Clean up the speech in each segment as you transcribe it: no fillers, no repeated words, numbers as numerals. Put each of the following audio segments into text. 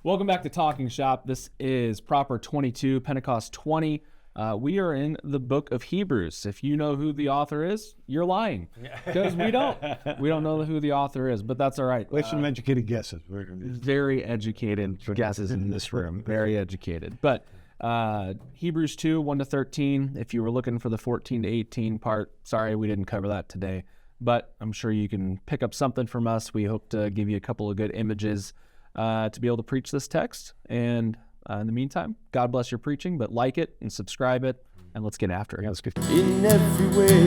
Welcome back to Talking Shop. This is Proper 22, Pentecost 20. We are in the book of Hebrews. If you know who the author is, you're lying. Because we don't. We don't know who the author is, but that's all right. We have some educated guesses. Very educated guesses in this room. Very educated. But Hebrews 2, 1 to 13, if you were looking for the 14 to 18 part, sorry, we didn't cover that today. But I'm sure you can pick up something from us. We hope to give you a couple of good images to be able to preach this text. And in the meantime, God bless your preaching, but like it and subscribe it, and let's get after it. Yeah, let's get in every way,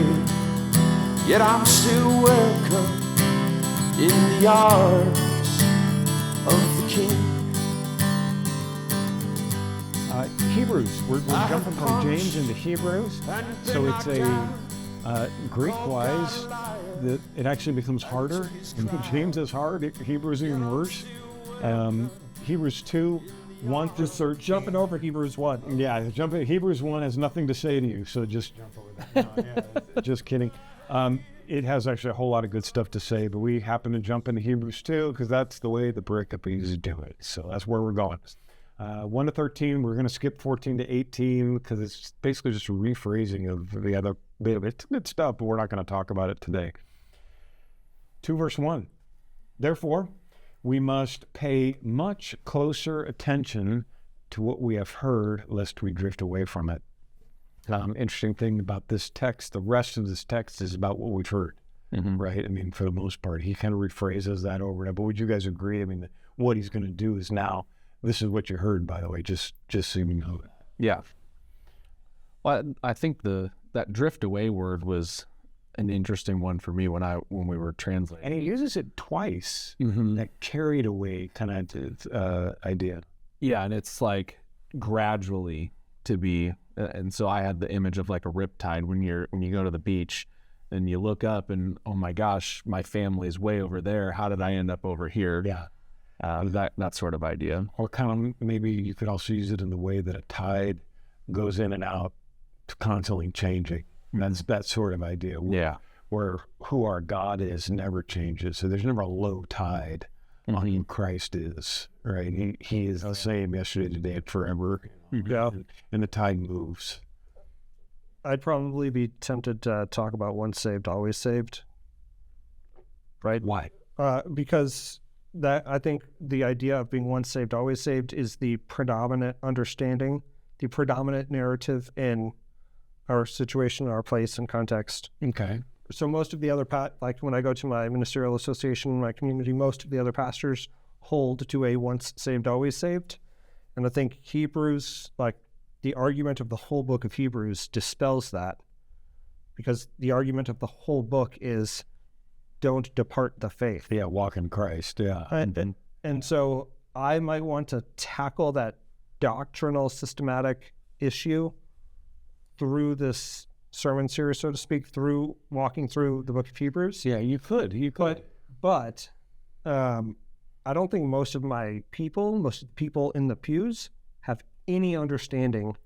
yet I'm still welcome in the arms of the King. Hebrews. We're jumping from James into Hebrews. So it's a Greek-wise, it actually becomes harder. James is hard. Hebrews is even worse. Hebrews 2, 1 through 13. Jumping over Hebrews 1. Yeah, Hebrews 1 has nothing to say to you, so just jump over that. Just kidding. It has actually a whole lot of good stuff to say, but we happen to jump into Hebrews 2 because that's the way the Barkett do it. So that's where we're going. 1 to 13, we're going to skip 14 to 18 because it's basically just a rephrasing of the other bit of it. It's good stuff, but we're not going to talk about it today. 2 verse 1. Therefore, we must pay much closer attention to what we have heard, lest we drift away from it. Interesting thing about this text, the rest of this text is about what we've heard, right? I mean, for the most part, he kind of rephrases that over and over. But would you guys agree? I mean, what he's going to do is now, this is what you heard, by the way, just so you know that. Yeah. Well, I think that drift away word was an interesting one for me when we were translating. And he uses it twice, that carried away kind of idea. Yeah, and it's like gradually to be, and so I had the image of like a riptide when you go to the beach and you look up and, oh my gosh, my family's way over there. How did I end up over here? Yeah. That sort of idea. Or kind of maybe you could also use it in the way that a tide goes in and out, constantly changing. That's that sort of idea. Yeah. Where who our God is never changes. So there's never a low tide on who Christ is, right? He is the same yesterday, today, and forever. Yeah. And the tide moves. I'd probably be tempted to talk about once saved, always saved. Right? Why? Because I think the idea of being once saved, always saved is the predominant understanding, the predominant narrative in our situation, our place and context. Okay. So most of the other, like when I go to my ministerial association, my community, most of the other pastors hold to a once saved, always saved. And I think Hebrews, like the argument of the whole book of Hebrews dispels that, because the argument of the whole book is don't depart the faith. Yeah, walk in Christ, yeah. And so I might want to tackle that doctrinal, systematic issue through this sermon series, so to speak, through walking through the book of Hebrews. Yeah, you could. But I don't think most of the people in the pews have any understanding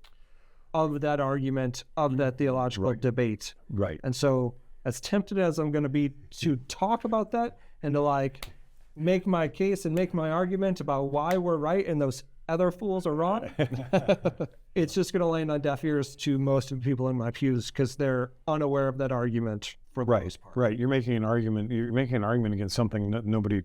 of that argument, of that theological debate. Right. And so as tempted as I'm going to be to talk about that and to like make my case and make my argument about why we're right and those other fools are wrong, it's just going to land on deaf ears to most of the people in my pews because they're unaware of that argument for the most part. Right. You're making an argument against something that nobody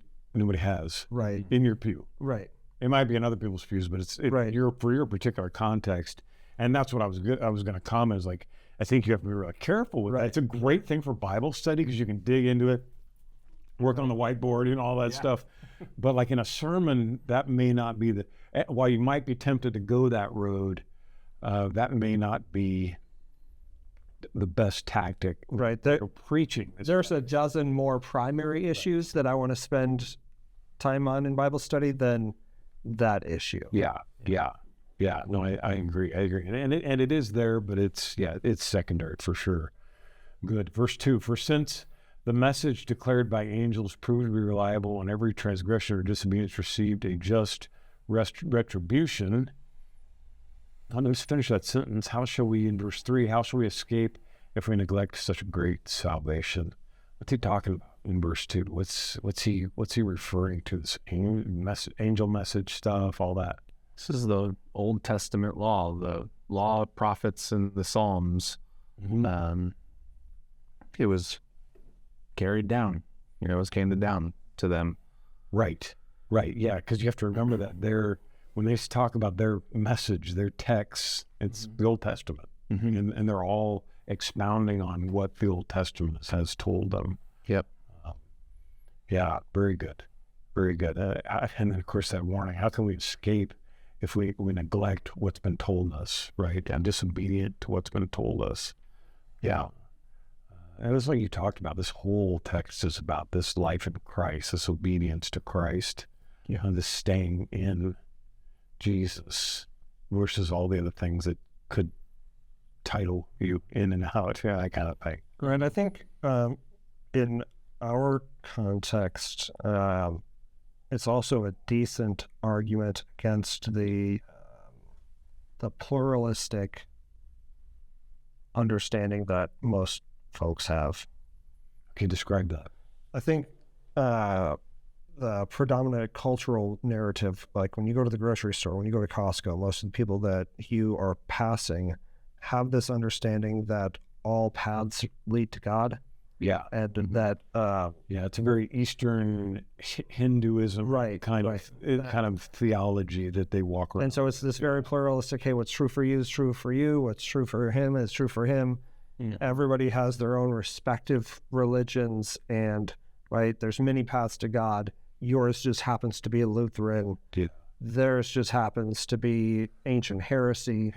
has. Right. In your pew. Right. It might be in other people's pews, but right. For your particular context. And that's what I was going to comment is like, I think you have to be really careful with that. It's a great thing for Bible study because you can dig into it, work on the whiteboard and all that stuff. But like in a sermon, that may not be while you might be tempted to go that road, that may not be the best tactic. Right. For preaching. There's a dozen more primary issues that I want to spend time on in Bible study than that issue. Yeah. No, I agree. And it is there, but it's secondary for sure. Good. Verse 2, for since the message declared by angels proved to be reliable and every transgression or disobedience received a just retribution. Let's finish that sentence. How shall we, in verse 3, how shall we escape if we neglect such a great salvation? What's he talking about? in verse 2? What's he referring to? This angel message stuff, all that. This is the Old Testament law, the law, prophets, and the Psalms. It was carried down. It was handed down to them. Right. Yeah, because you have to remember that when they talk about their message, their texts, it's the Old Testament, and they're all expounding on what the Old Testament has told them. Yep. Yeah, very good. And then, of course, that warning: how can we escape if we neglect what's been told us, right? And disobedient to what's been told us. Yeah. And it's like you talked about, this whole text is about this life in Christ, this obedience to Christ, this staying in Jesus versus all the other things that could title you in and out, that kind of thing. Right. I think in our context, it's also a decent argument against the pluralistic understanding that most folks have. Can you describe that? I think the predominant cultural narrative, like when you go to the grocery store, when you go to Costco, most of the people that you are passing have this understanding that all paths lead to God. Yeah. And that it's a very Eastern Hinduism kind of theology that they walk around. And so it's this very pluralistic, hey, what's true for you is true for you, what's true for him is true for him. Everybody has their own respective religions, and there's many paths to God. Yours just happens to be Lutheran. Yeah. Theirs just happens to be ancient heresy.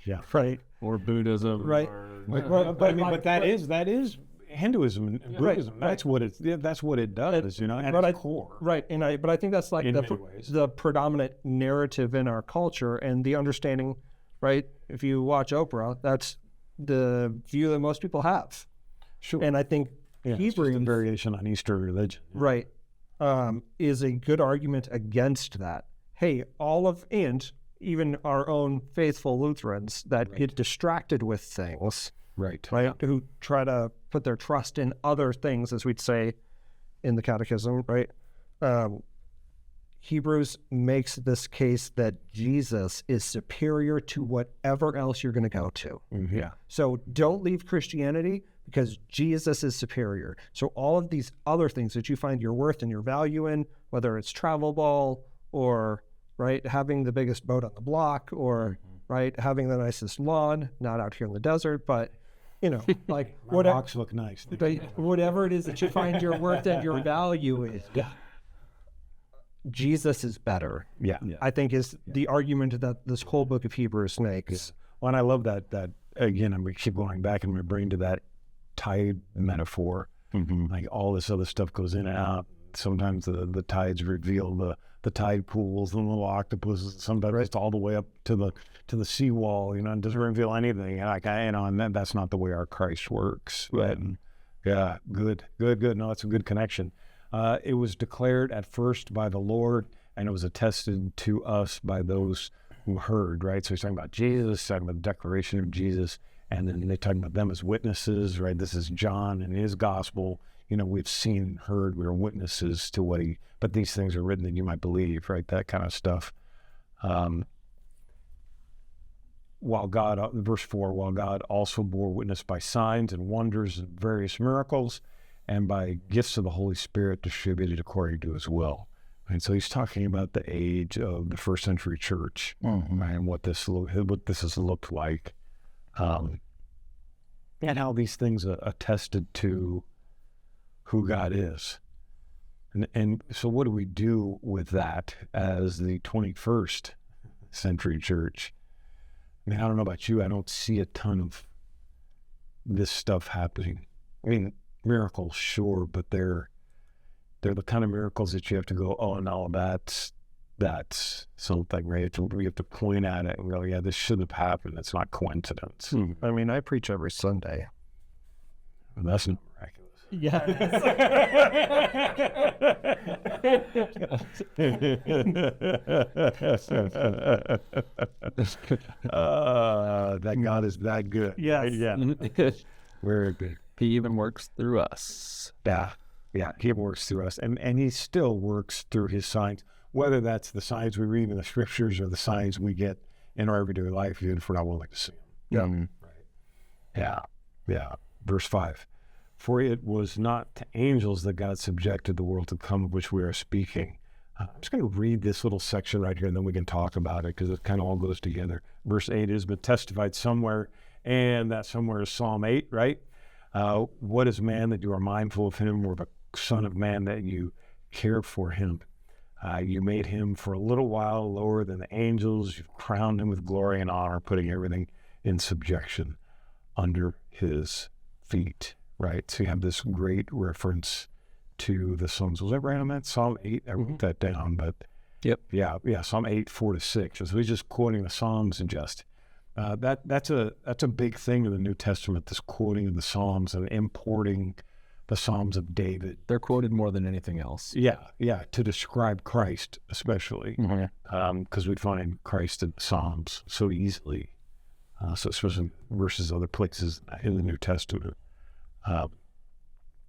Yeah. Right. Or Buddhism. Right. But that is Hinduism and Buddhism. That's what it does, at its core. Right. But I think that's like the predominant narrative in our culture, and the understanding, right? If you watch Oprah, that's the view that most people have. Sure. And I think Hebrew, it's just a variation on Eastern religion. Right. Is a good argument against that. Hey, and even our own faithful Lutherans that get distracted with things, right, who try to put their trust in other things, as we'd say in the Catechism, right? Hebrews makes this case that Jesus is superior to whatever else you're going to go to. Mm-hmm. Yeah. So don't leave Christianity because Jesus is superior. So all of these other things that you find your worth and your value in, whether it's travel ball or having the biggest boat on the block, or having the nicest lawn, not out here in the desert, but like whatever. Rocks look nice. Whatever it is that you find your worth and your value in. Yeah. Jesus is better. Yeah. I think is the argument that this whole book of Hebrews makes. Yeah. Well, and I love that again, I'm going to keep going back in my brain to that tide metaphor. Mm-hmm. Like all this other stuff goes in and out. Sometimes the tides reveal the tide pools and the little octopuses. Sometimes it's all the way up to the seawall, and doesn't reveal anything. And that's not the way our Christ works. But yeah, good. No, that's a good connection. It was declared at first by the Lord, and it was attested to us by those who heard, right? So he's talking about Jesus, talking about the declaration of Jesus, and then they're talking about them as witnesses, right? This is John and his gospel. We've seen and heard, we're witnesses to but these things are written that you might believe, right? That kind of stuff. While God, verse 4, while God also bore witness by signs and wonders and various miracles, and by gifts of the Holy Spirit distributed according to his will. And so he's talking about the age of the first century church, and what this has looked like, and how these things attested to who God is. And so what do we do with that as the 21st century church? I mean, I don't know about you, I don't see a ton of this stuff happening. I mean, miracles, sure, but they're the kind of miracles that you have to go, oh no, that's something, right? You have to point at it and go, yeah, this should have happened. It's not coincidence. I mean, I preach every Sunday. Well, that's not miraculous. Yeah. That God is that good. Yeah. Very good. He even works through us. Yeah. Yeah, he works through us, and he still works through his signs, whether that's the signs we read in the scriptures or the signs we get in our everyday life, even if we're not willing to see them. Yeah. Verse 5. For it was not to angels that God subjected the world to come of which we are speaking. I'm just going to read this little section right here, and then we can talk about it, because it kind of all goes together. Verse 8, it has been testified somewhere, and that somewhere is Psalm 8, right? What is man that you are mindful of him, or the Son of Man that you care for him? You made him for a little while lower than the angels. You've crowned him with glory and honor, putting everything in subjection under his feet, right? So you have this great reference to the Psalms. Was that right on that? Psalm 8, I wrote that down, but yeah, Psalm 8, 4-6. So he's just quoting the Psalms and just, that's a big thing in the New Testament, this quoting of the Psalms and importing the Psalms of David. They're quoted more than anything else. Yeah, to describe Christ especially, because we find Christ in the Psalms so easily, so especially versus other places in the New Testament.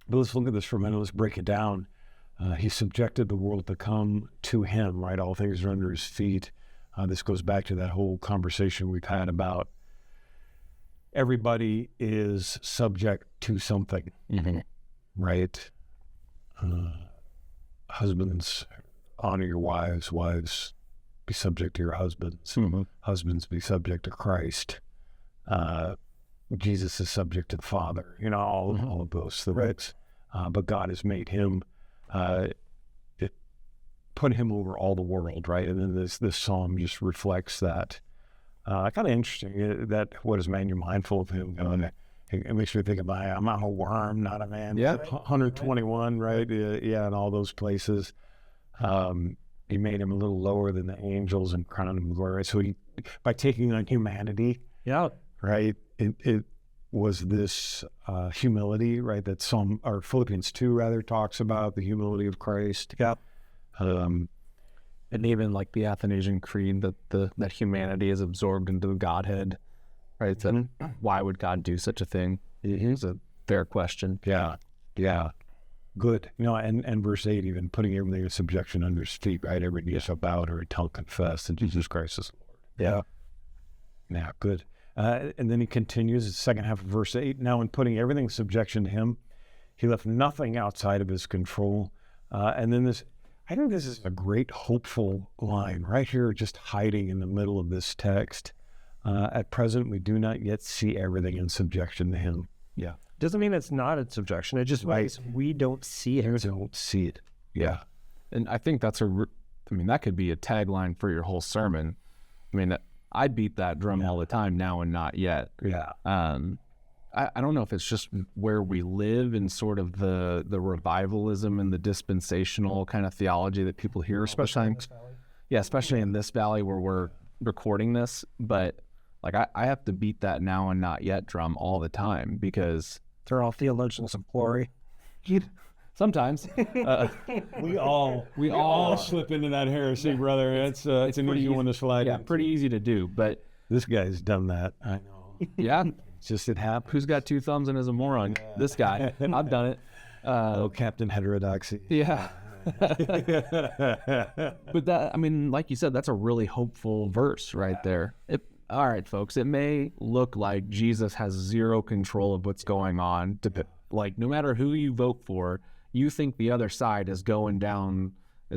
But let's look at this for a minute. Let's break it down. He subjected the world to come to him, right? All things are under his feet. This goes back to that whole conversation we've had about everybody is subject to something, right? Husbands, honor your wives. Wives, be subject to your husbands. Husbands, be subject to Christ. Jesus is subject to the Father. All of those things. But God has made him, put him over all the world, right? And then this psalm just reflects that. Kind of interesting that what is man, you're mindful of him. It makes me think about, I'm a worm, not a man. Yeah. 121, right? Yeah, and all those places. He made him a little lower than the angels and crowned him with glory. So by taking on humanity, right? It was this humility, right? That Philippians 2 rather talks about the humility of Christ. And even like the Athanasian Creed, that humanity is absorbed into the Godhead, right? So why would God do such a thing? It's a fair question. Yeah. Good. And verse 8, even putting everything in subjection under his feet, right? Every knee shall bow and every tongue confess that Jesus Christ is Lord. Yeah, good. And then he continues, the second half of verse 8, now in putting everything in subjection to him, he left nothing outside of his control. And then I think this is a great hopeful line right here, just hiding in the middle of this text. At present, we do not yet see everything in subjection to him. Yeah. Doesn't mean it's not in subjection. It just means we don't see it. We don't see it. Yeah. And I think that could be a tagline for your whole sermon. I mean, I beat that drum all the time, now and not yet. Yeah. I don't know if it's just where we live in sort of the revivalism and the dispensational kind of theology that people hear, especially in this valley where we're recording this. But like I have to beat that now and not yet drum all the time, because they're all theologians of glory. Sometimes we all slip into that heresy, brother. It's an easy one to slide. Yeah, pretty easy to do. But this guy's done that. I know. Yeah. Just it happened. Who's got two thumbs and is a moron? Yeah. This guy. I've done it. Captain Heterodoxy. Yeah. But that, like you said, that's a really hopeful verse right there. All right, folks, it may look like Jesus has zero control of what's going on. Like, no matter who you vote for, you think the other side is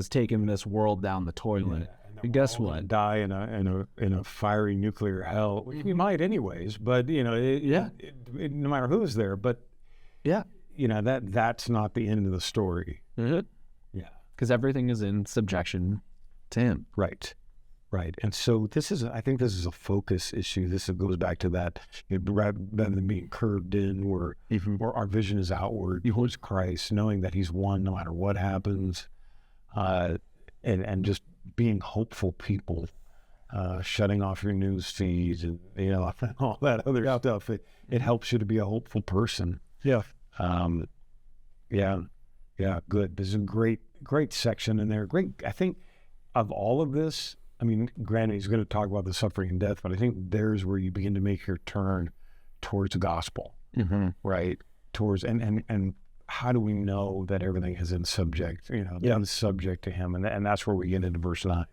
taking this world down the toilet. Yeah. And guess what? Die in a fiery nuclear hell. You might anyways, but no matter who's there. But that's not the end of the story. Mm-hmm. Yeah, because everything is in subjection to him. Right. And so I think this is a focus issue. This goes back to that, rather than being curved in, where our vision is outward towards Christ, knowing that he's one no matter what happens, and just being hopeful people, shutting off your news feeds and all that other stuff. It helps you to be a hopeful person. Yeah. Good. There's a great section in there. Great. I think of all of this, granted, he's going to talk about the suffering and death, but I think there's where you begin to make your turn towards the gospel, right? Towards and how do we know that everything is in subject, is subject to him? And that's where we get into verse 9.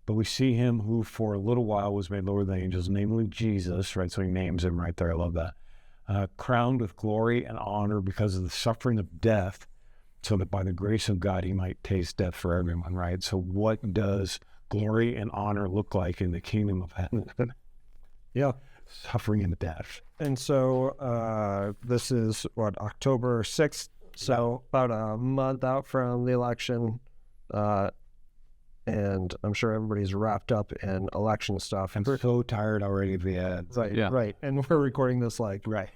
But we see him who for a little while was made lower than the angels, namely Jesus, right? So he names him right there. I love that. Crowned with glory and honor because of the suffering of death, so that by the grace of God he might taste death for everyone, right? So what does glory and honor look like in the kingdom of heaven? Yeah. Suffering and death. And so this is, October 6th? So about a month out from the election. And I'm sure everybody's wrapped up in election stuff. I'm so tired already of the ads. Right, right. And we're recording this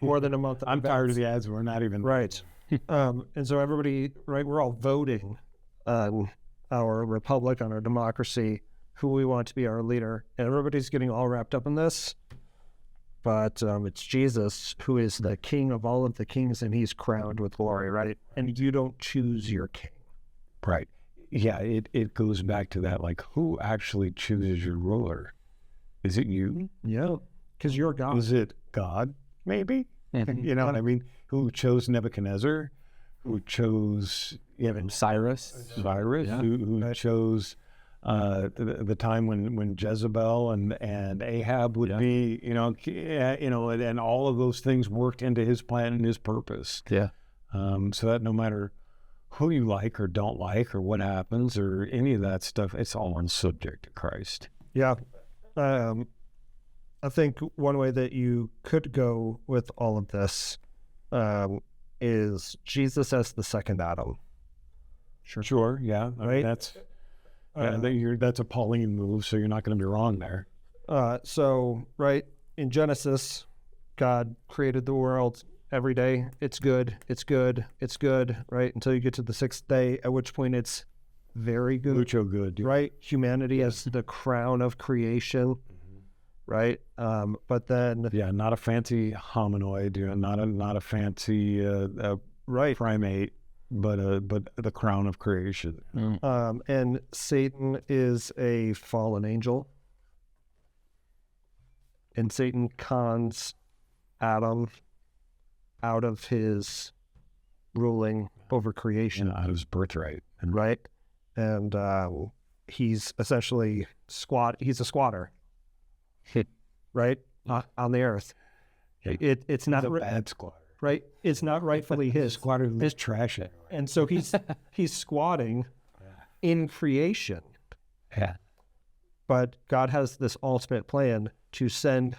more than a month. I'm tired of the ads. We're not even. Right. And so everybody, we're all voting on our republic, on our democracy, who we want to be our leader. And everybody's getting all wrapped up in this. But it's Jesus who is the king of all of the kings, and he's crowned with glory, right? And you don't choose your king. Right. Yeah, it goes back to that, like, who actually chooses your ruler? Is it you? Yeah, because you're God. Is it God, maybe? You know what I mean? Who chose Nebuchadnezzar? Who chose Cyrus? Yeah. Who chose the time when Jezebel and Ahab would be, and all of those things worked into his plan and his purpose. Yeah. So that no matter who you like or don't like or what happens or any of that stuff, it's all on subject to Christ. Yeah. I think one way that you could go with all of this is Jesus as the second Adam. Sure. Yeah. Right. That's a Pauline move, so you're not going to be wrong there. So in Genesis, God created the world. Every day, it's good, right? Until you get to the sixth day, at which point it's very good. Mucho good. Right? Humanity as the crown of creation, right? But then... Yeah, not a fancy hominoid, not a fancy primate, but the crown of creation. And Satan is a fallen angel. And Satan cons Adam out of his ruling over creation. Out of his birthright. Right? And he's essentially he's a squatter. Right? On the earth. It's not a bad squatter. Right? It's not rightfully his. Squatter is trash it. And so he's squatting in creation. Yeah. But God has this ultimate plan to send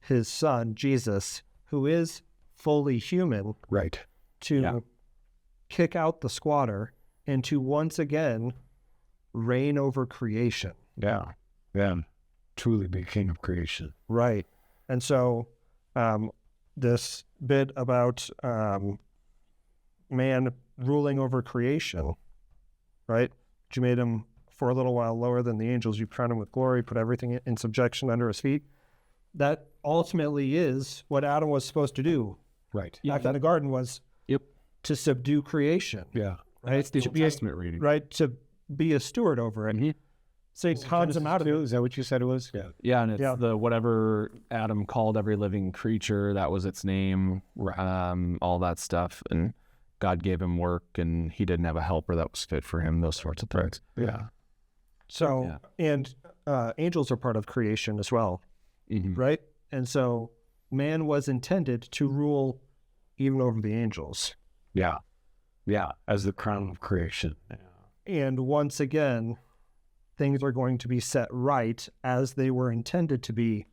his son, Jesus, who is fully human, right, to kick out the squatter and to once again reign over creation. Yeah. Truly be king of creation. Right. And so this bit about man ruling over creation, right? You made him for a little while lower than the angels. You crowned him with glory, put everything in subjection under his feet. That ultimately is what Adam was supposed to do. Right. Back in the garden was to subdue creation. Yeah. Right. That's the Old Testament reading. Right. To be a steward over it. Mm-hmm. Satan cons him out of it. Is that what you said it was? Yeah. Yeah, and it's the whatever Adam called every living creature, that was its name, all that stuff. And God gave him work, and he didn't have a helper that was fit for him, those sorts of things. Yeah. So, and angels are part of creation as well, right? And so man was intended to rule even over the angels. Yeah. Yeah, as the crown of creation. Yeah. And once again, things are going to be set right as they were intended to be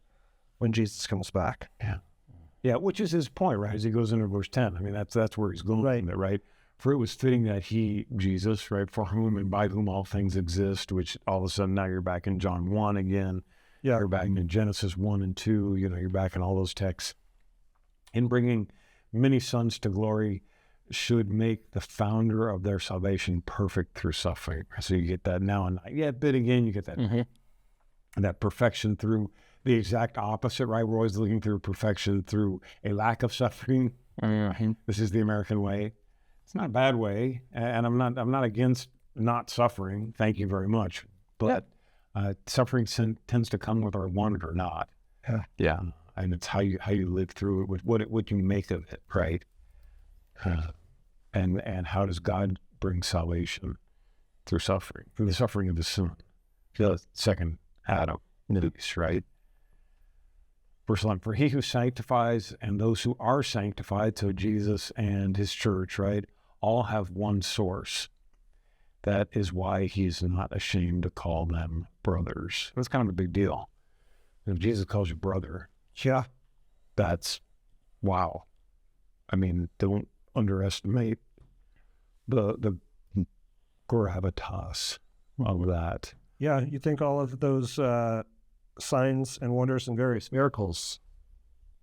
when Jesus comes back. Yeah. Yeah, which is his point, right? As he goes into verse 10. I mean, that's where he's going with it, right? For it was fitting that he, Jesus, right, for whom and by whom all things exist, which all of a sudden now you're back in John 1 again. Yeah. You're back in Genesis 1 and 2. You're back in all those texts. In bringing many sons to glory should make the founder of their salvation perfect through suffering. So you get that now and but again, you get that that perfection through the exact opposite, right? We're always looking through perfection through a lack of suffering. This is the American way. It's not a bad way, and I'm not against not suffering. Thank you very much. But suffering tends to come with our want or not. Yeah. And it's how you live through it, with what you make of it, right? And how does God bring salvation? Through suffering, through the suffering of his son. The second Adam, right? Verse 11, for he who sanctifies and those who are sanctified, so Jesus and his church, right, all have one source. That is why he's not ashamed to call them brothers. That's kind of a big deal. If Jesus calls you brother, Yeah. that's wow. I mean, don't underestimate the gravitas of that. Yeah, you think all of those signs and wonders and various miracles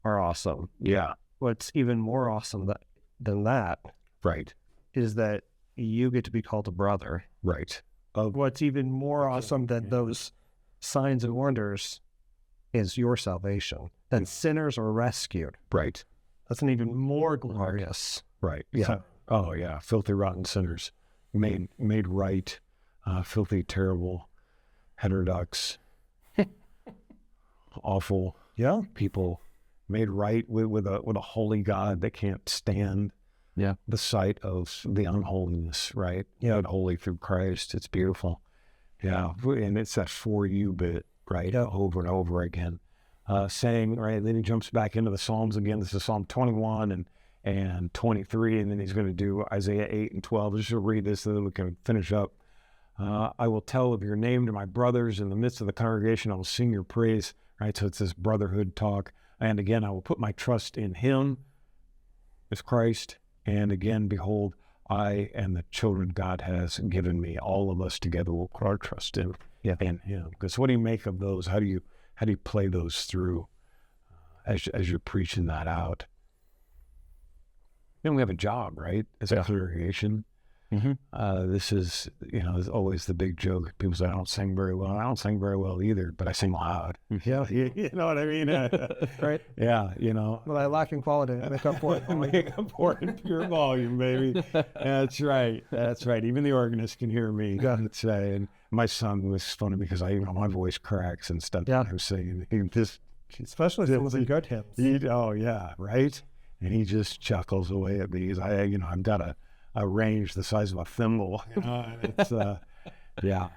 are awesome. Yeah. What's even more awesome than that Right. is that you get to be called a brother. Right. What's even more awesome than those signs and wonders is your salvation. That sinners are rescued. Right. That's an even more glorious. Right. Yeah. So- Oh, yeah. Filthy, rotten sinners made right. Filthy, terrible, heterodox, awful Yeah. people made right with a holy God that can't stand the sight of the unholiness, right? Yeah. Made holy through Christ. It's beautiful. Yeah. And it's that for you bit, right? Yeah. Over and over again. Saying, right? Then he jumps back into the Psalms again. This is Psalm 21 and 23, and then he's going to do Isaiah 8 and 12. Just to read this, and then we can finish up. I will tell of your name to my brothers in the midst of the congregation. I will sing your praise, right? So it's this brotherhood talk. And again, I will put my trust in him, as Christ. And again, behold, I and the children God has given me. All of us together will put our trust in him. Because what do you make of those? How do you play those through as you're preaching that out? We have a job, right? As a congregation. Mm-hmm. This is, is always the big joke. People say, I don't sing very well. I don't sing very well either, but I sing loud. Yeah, you know what I mean? Right? Yeah, Well, I lack in quality. I make up for it. Make up for it in pure volume, baby. That's right. That's right. Even the organist can hear me. That's right. And my son was funny because my voice cracks and stuff. Yeah. When I'm singing. He just, Especially if it was a good hymn. oh yeah, right. And he just chuckles away at me. He's, I've got a range the size of a thimble. It's yeah.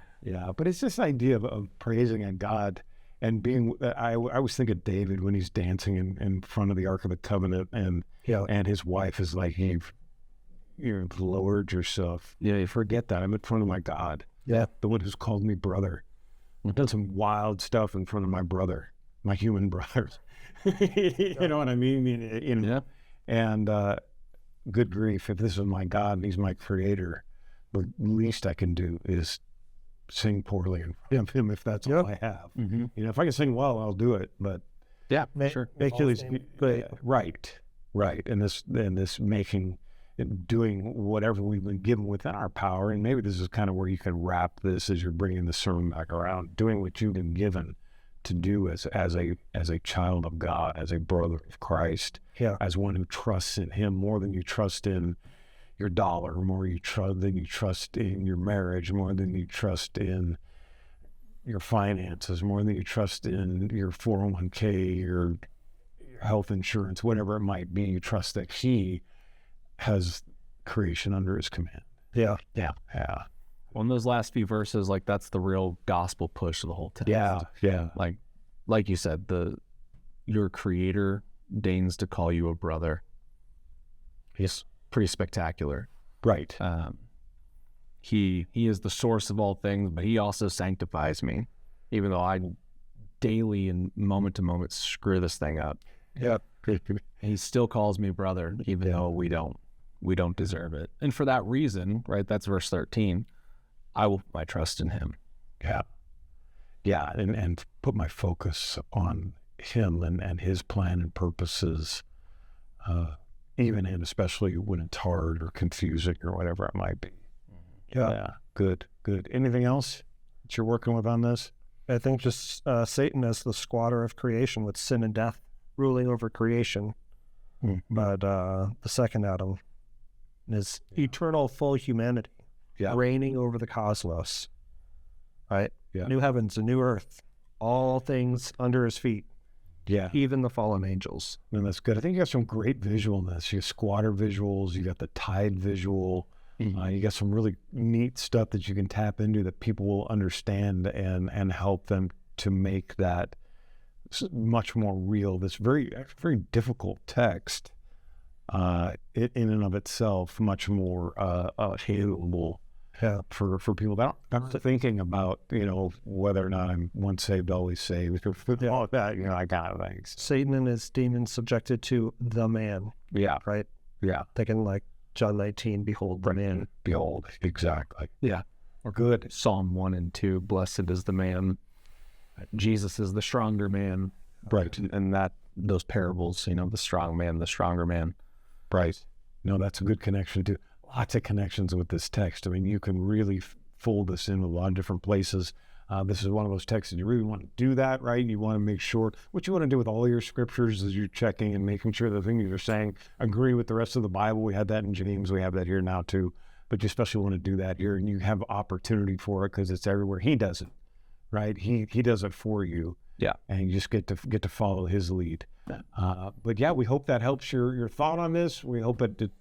But it's this idea of praising a God and being. I always think of David when he's dancing in front of the Ark of the Covenant, and his wife is like, "You've lowered yourself. You forget that I'm in front of my God. Yeah, the one who's called me brother. I've done some wild stuff in front of my brother, my human brother. You know what I mean? Yeah. And good grief, if this is my God and he's my creator, the least I can do is sing poorly in front of him if that's all I have. Mm-hmm. If I can sing well, I'll do it. But Yeah, sure. Make you right. And this making, doing whatever we've been given within our power, and maybe this is kind of where you can wrap this as you're bringing the sermon back around, doing what you've been given to do as a child of God, as a brother of Christ, as one who trusts in him more than you trust in your dollar, more than you trust in your marriage, more than you trust in your finances, more than you trust in your 401k, your health insurance, whatever it might be. You trust that he has creation under his command. Yeah. Well, in those last few verses, like that's the real gospel push of the whole text. Yeah. Like you said, your creator deigns to call you a brother. He's pretty spectacular. Right. He is the source of all things, but he also sanctifies me, even though I daily and moment to moment screw this thing up. Yeah. He still calls me brother, even though we don't deserve it. And for that reason, right, that's verse 13, I will put my trust in him. Yeah, and put my focus on him and his plan and purposes, even and especially when it's hard or confusing or whatever it might be. Yeah, good. Anything else that you're working with on this? I think just Satan as the squatter of creation with sin and death ruling over creation. But the second Adam is eternal full humanity, reigning over the cosmos, right? Yeah. New heavens, a new earth, all things under his feet. Yeah. even the fallen angels. And that's good. I think you got some great visual in this. You got squatter visuals, you got the tide visual, you got some really neat stuff that you can tap into that people will understand and help them to make that much more real. This very difficult text, in and of itself, much more handleable for people that aren't thinking about, whether or not I'm once saved, always saved, all of that, I got things. Satan and his demons subjected to the man. Yeah. Right? Yeah. Thinking like John 19, behold the man. Behold. Exactly. Yeah. Or good. Psalm 1 and 2, blessed is the man. Jesus is the stronger man. Right. And that those parables, the strong man, the stronger man. Right. No, that's a good connection too. Lots of connections with this text. I mean, you can really fold this in with a lot of different places. This is one of those texts that you really want to do that, right? You want to make sure what you want to do with all your scriptures is you're checking and making sure the things you're saying agree with the rest of the Bible. We had that in James. We have that here now too. But you especially want to do that here, and you have opportunity for it because it's everywhere. He does it, right? He does it for you. Yeah. And you just get to follow his lead. But yeah, we hope that helps your thought on this. We hope it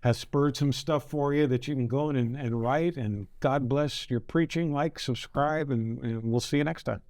has spurred some stuff for you that you can go in and write. And God bless your preaching. Like, subscribe, and we'll see you next time.